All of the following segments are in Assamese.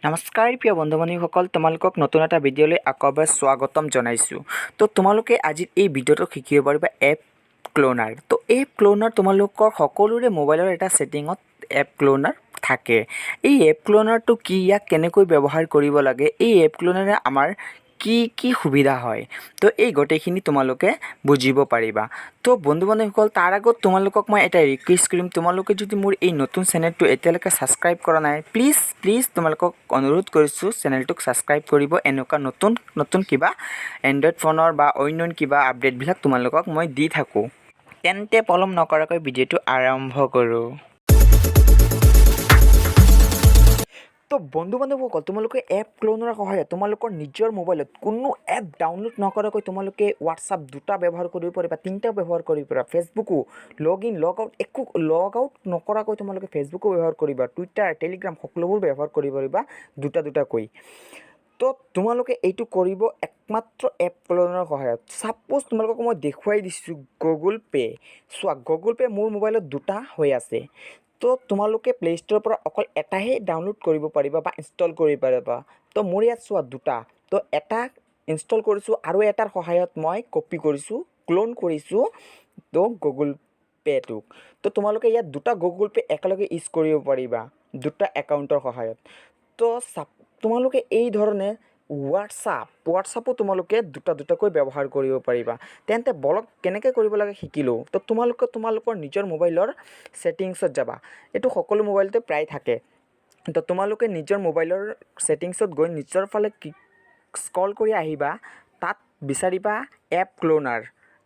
নমস্কাৰ প্ৰিয় বন্ধু-বান্ধৱীসকল, তোমালোকক নতুন এটা ভিডিঅ'লৈ আকৌ এবাৰ স্বাগতম জনাইছোঁ। তো তোমালোকে আজি এই ভিডিঅ'টো শিকিব পাৰিবা এপ ক্লোনাৰ। তো এপ ক্লোনাৰ তোমালোকৰ সকলোৰে মোবাইলৰ এটা ছেটিঙত এপ ক্লোনাৰ থাকে। এই এপ ক্লোনাৰটো কি, ইয়াক কেনেকৈ ব্যৱহাৰ কৰিব লাগে, এই এপ ক্লোনাৰে আমাৰ কি সুবিধা হয়, তো এই গোটেইখিনি তোমালোকে বুজিব পাৰিবা। তো বন্ধু-বান্ধৱীসকল, তাৰ আগত তোমালোকক মই এটা ৰিকুৱেষ্ট কৰিম, তোমালোকে যদি মোৰ এই নতুন চেনেলটো এতিয়ালৈকে ছাবস্ক্ৰাইব কৰা নাই, প্লিজ তোমালোকক অনুৰোধ কৰিছোঁ চেনেলটোক ছাবস্ক্ৰাইব কৰিব। এনেকুৱা নতুন কিবা এণ্ড্ৰইড ফোনৰ বা অন্য কিবা আপডেটবিলাক তোমালোকক মই দি থাকোঁ। তেন্তে পলম নকৰাকৈ ভিডিঅ'টো আৰম্ভ কৰোঁ। তো বন্ধু-বান্ধৱীসকল, তোমালোকে এপ ক্লোনাৰৰ সহায়ত তোমালোকৰ নিজৰ মোবাইলত কোনো এপ ডাউনলোড নকৰাকৈ তোমালোকে হোৱাটছআপ 2টা ব্যৱহাৰ কৰিব পাৰিবা, 3টা ব্যৱহাৰ কৰিব পাৰিবা, ফেচবুকো লগ আউট নকৰাকৈ তোমালোকে ফেচবুকো ব্যৱহাৰ কৰিবা, টুইটাৰ, টেলিগ্ৰাম সকলোবোৰ ব্যৱহাৰ কৰিব পাৰিবা দুটাকৈ। তো তোমালোকে এইটো কৰিব একমাত্ৰ এপ ক্লোনাৰৰ সহায়ত। ছাপ'জ তোমালোকক মই দেখুৱাই দিছোঁ গুগল পে'। চোৱা, গুগল পে' মোৰ মোবাইলত 2টা হৈ আছে। তো তোমালোকে প্লে' ষ্ট'ৰৰ পৰা অকল এটাহে ডাউনলোড কৰিব পাৰিবা বা ইনষ্টল কৰিব পাৰিবা। তো মোৰ ইয়াত চোৱা 2টা, তো এটা ইনষ্টল কৰিছোঁ আৰু এটাৰ সহায়ত মই কপি কৰিছোঁ, ক্লোন কৰিছোঁ তো গুগল পে'টোক। তো তোমালোকে ইয়াত 2টা গুগল পে' একেলগে ইউজ কৰিব পাৰিবা 2টা একাউণ্টৰ সহায়ত। তো তোমালোকে এই ধৰণে হোৱাটছআপো তোমালোকে দুটাকৈ ব্যৱহাৰ কৰিব পাৰিবা। তেন্তে বলক কেনেকৈ কৰিব লাগে শিকিলোঁ। তো তোমালোকৰ নিজৰ মোবাইলৰ ছেটিংছত যাবা। এইটো সকলো মোবাইলতে প্ৰায় থাকে। তো তোমালোকে নিজৰ মোবাইলৰ ছেটিংছত গৈ নিজৰ ফালে স্ক্ৰল কৰি আহিবা, তাত বিচাৰিবা এপ ক্লোনাৰ।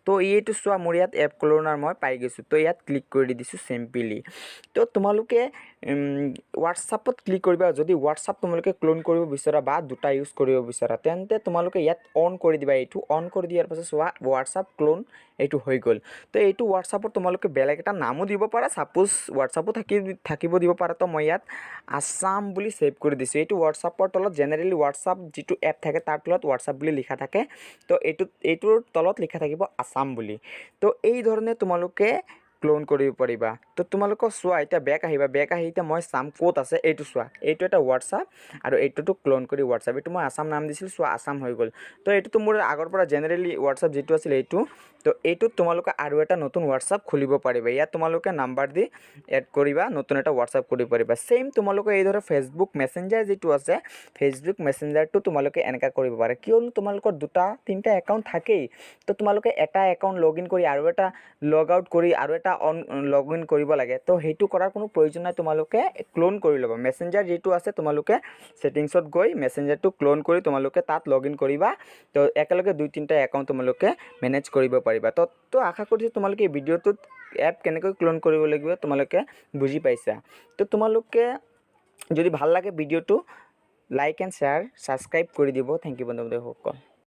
তো এইটো চোৱা, মোৰ ইয়াত এপ ক্লোনাৰ মই পাই গৈছোঁ। তো ইয়াত ক্লিক কৰি দিছোঁ চিম্পলি। তো তোমালোকে হোৱাটছআপত ক্লিক কৰিবা। যদি হোৱাটছআপ তোমালোকে ক্লোন কৰিব বিচৰা বা 2টা ইউজ কৰিব বিচৰা, তেন্তে তোমালোকে ইয়াত অন কৰি দিবা। এইটো অন কৰি দিয়াৰ পাছত চোৱা হোৱাটছআপ ক্লোন এইটো হৈ গ'ল। তো এইটো হোৱাটছআপত তোমালোকে বেলেগ এটা নামো দিব পাৰা, ছাপ'জ হোৱাটছআপো থাকিব দিব পাৰা। তো মই ইয়াত আছাম বুলি ছেভ কৰি দিছোঁ। এইটো হোৱাটছআপৰ তলত জেনেৰেলি হোৱাটছআপ যিটো এপ থাকে তাৰ তলত হোৱাটছআপ বুলি লিখা থাকে। তো এইটোৰ তলত লিখা থাকিব আছাম বুলি। তো এই ধৰণে তোমালোকে ক্লোন কৰিব পাৰিবা। তো তোমালোকক চোৱা, এতিয়া বেক আহি এতিয়া মই চাম ক'ত আছে। এইটো চোৱা, এইটো এটা হোৱাটছআপ আৰু এইটোতো ক্লোন কৰি হোৱাটছআপ। এইটো মই আছাম নাম দিছিলোঁ, চোৱা আছাম হৈ গ'ল। তো এইটোতো মোৰ আগৰ পৰা জেনেৰেলি হোৱাটছআপ যিটো আছিল এইটো। তো এইটোত তোমালোকে আৰু এটা নতুন হোৱাটছআপ খুলিব পাৰিবা। ইয়াত তোমালোকে নাম্বাৰ দি এড কৰিবা, নতুন এটা হোৱাটছআপ কৰিব পাৰিবা। ছেইম তোমালোকে এইদৰে ফেচবুক মেছেঞ্জাৰ যিটো আছে, ফেচবুক মেছেঞ্জাৰটো তোমালোকে এনেকৈ কৰিব পাৰা। কিয়নো তোমালোকৰ 2-3টা একাউণ্ট থাকেই। তো তোমালোকে এটা একাউণ্ট লগ ইন কৰি আৰু এটা লগ আউট কৰি আৰু এটা লগ ইন কৰিব লাগে। তো সেইটো কৰাৰ কোনো প্ৰয়োজন নাই, তোমালোকে ক্লোন কৰি ল'বা। মেছেঞ্জাৰ যিটো আছে তোমালোকে ছেটিংছত গৈ মেছেঞ্জাৰটো ক্লোন কৰি তোমালোকে তাত লগ ইন কৰিবা। তো একেলগে 2-3টা একাউণ্ট তোমালোকে মেনেজ কৰিব পাৰিবা। তো আশা কৰিছোঁ তোমালোকে এই ভিডিঅ'টোত এপ কেনেকৈ ক্লোন কৰিব লাগিব তোমালোকে বুজি পাইছা। তো তোমালোকে যদি ভাল লাগে ভিডিঅ'টো লাইক এণ্ড শ্বেয়াৰ ছাবস্ক্ৰাইব কৰি দিব। Thank you বন্ধু-বান্ধৱীসকল।